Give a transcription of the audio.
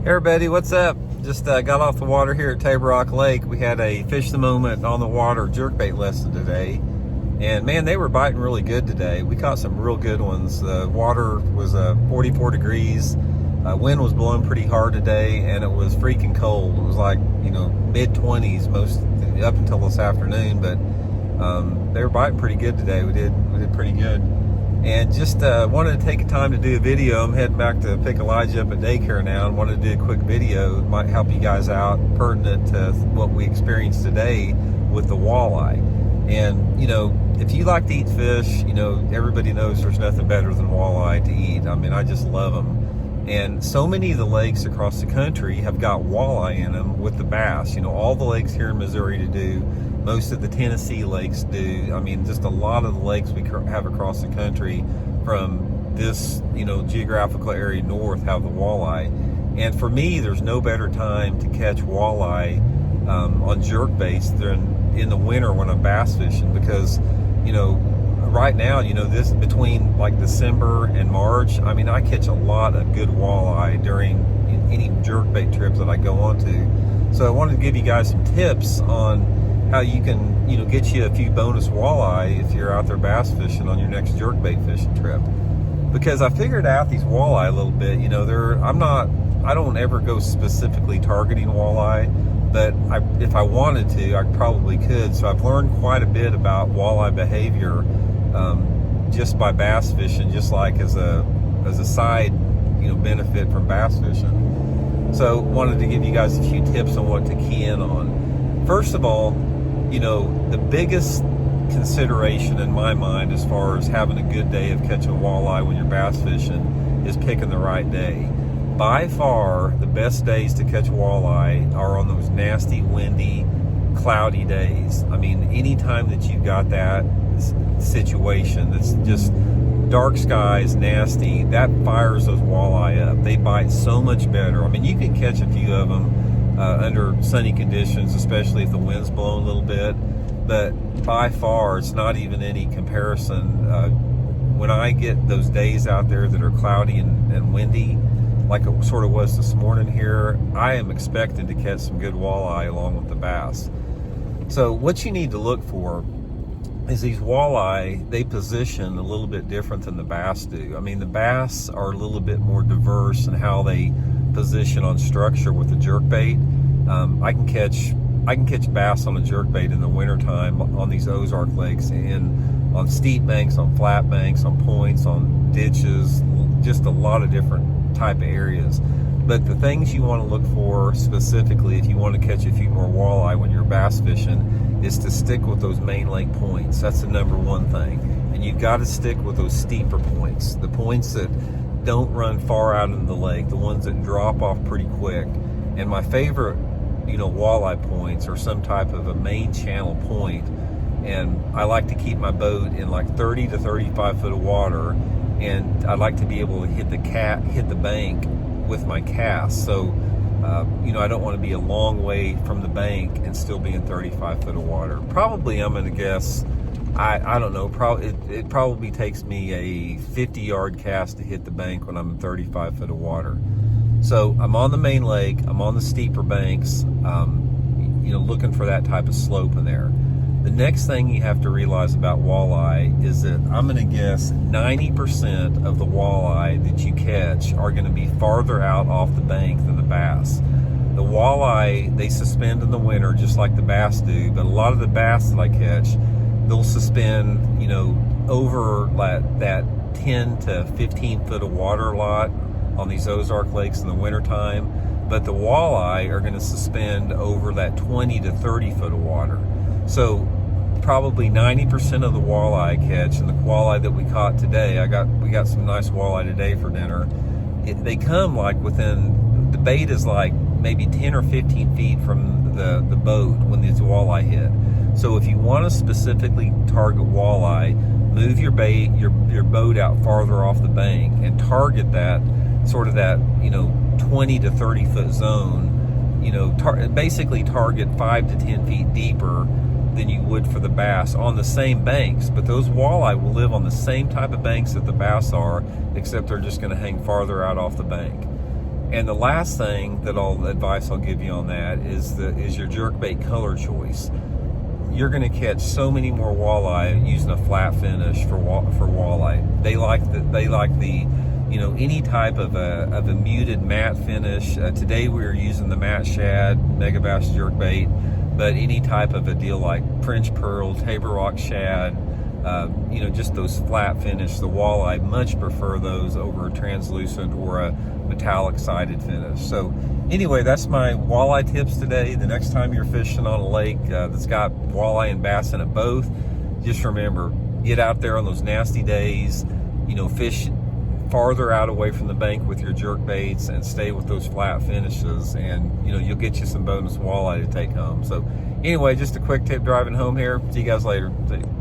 Hey everybody, what's up? Just got off the water here at Table Rock Lake. We had a fish of the moment on the water jerkbait lesson today. And man, they were biting really good today. We caught some real good ones. The water was 44 degrees. Wind was blowing pretty hard today, and it was freaking cold. It was like, mid-20s most up until this afternoon, but they were biting pretty good today. We did pretty good. And just wanted to take a time to do a video. I'm heading back to pick Elijah up at daycare now, and wanted to do a quick video. It might help you guys out, pertinent to what we experienced today with the walleye. And if you like to eat fish, everybody knows there's nothing better than walleye to eat. I mean, I just love them. And so many of the lakes across the country have got walleye in them with the bass. All the lakes here in Missouri to do. Most of the Tennessee lakes do. I mean, just a lot of the lakes we have across the country from this, geographical area north have the walleye. And for me, there's no better time to catch walleye on jerkbaits than in the winter when I'm bass fishing, because, right now, this between like December and March, I mean, I catch a lot of good walleye during any jerkbait trips that I go on to. So I wanted to give you guys some tips on how you can, get you a few bonus walleye if you're out there bass fishing on your next jerkbait fishing trip. Because I figured out these walleye a little bit. I don't ever go specifically targeting walleye, but if I wanted to, I probably could. So I've learned quite a bit about walleye behavior just by bass fishing, just like as a side, benefit from bass fishing. So wanted to give you guys a few tips on what to key in on. First of all, the biggest consideration in my mind as far as having a good day of catching walleye when you're bass fishing is picking the right day. By far, the best days to catch walleye are on those nasty, windy, cloudy days. I mean, anytime that you've got that situation that's just dark skies, nasty, that fires those walleye up. They bite so much better. I mean, you can catch a few of them under sunny conditions, especially if the wind's blowing a little bit, but by far it's not even any comparison. When I get those days out there that are cloudy and windy, like it sort of was this morning here, I am expecting to catch some good walleye along with the bass. So what you need to look for is these walleye, they position a little bit different than the bass do. I mean, the bass are a little bit more diverse in how they position on structure with the jerkbait. I can catch bass on a jerkbait in the wintertime on these Ozark lakes, and on steep banks, on flat banks, on points, on ditches, just a lot of different type of areas. But the things you want to look for specifically if you want to catch a few more walleye when you're bass fishing is to stick with those main lake points. That's the number one thing. And you've got to stick with those steeper points, the points that don't run far out into the lake, the ones that drop off pretty quick. And my favorite, walleye points are some type of a main channel point. And I like to keep my boat in like 30 to 35 foot of water, and I like to be able to hit the bank with my cast. So, I don't want to be a long way from the bank and still be in 35 foot of water. Probably, I'm going to guess, I don't know, it probably takes me a 50-yard cast to hit the bank when I'm in 35 foot of water. So I'm on the main lake, I'm on the steeper banks, looking for that type of slope in there. The next thing you have to realize about walleye is that I'm going to guess 90% of the walleye that you catch are going to be farther out off the bank than the bass. The walleye, they suspend in the winter just like the bass do, but a lot of the bass that I catch, they'll suspend, over that 10 to 15 foot of water lot on these Ozark lakes in the wintertime. But the walleye are going to suspend over that 20 to 30 foot of water. So probably 90% of the walleye I catch, and the walleye that we caught today, we got some nice walleye today for dinner. They come like within, the bait is like maybe 10 or 15 feet from the boat when these walleye hit. So if you want to specifically target walleye, move your boat out farther off the bank and target that sort of that 20 to 30 foot zone. Basically target 5 to 10 feet deeper than you would for the bass on the same banks. But those walleye will live on the same type of banks that the bass are, except they're just going to hang farther out off the bank. And the last thing advice I'll give you on that is your jerkbait color choice. You're going to catch so many more walleye using a flat finish for walleye. They like the any type of a muted matte finish. Today we were using the matte shad megabass jerkbait, but any type of a deal like French pearl, table rock shad, just those flat finish, the walleye much prefer those over a translucent or a metallic sided finish. So anyway, that's my walleye tips today. The next time you're fishing on a lake that's got walleye and bass in it both, just remember, get out there on those nasty days, fish farther out away from the bank with your jerk baits and stay with those flat finishes, and you'll get you some bonus walleye to take home. So anyway, just a quick tip driving home here. See you guys later. See you.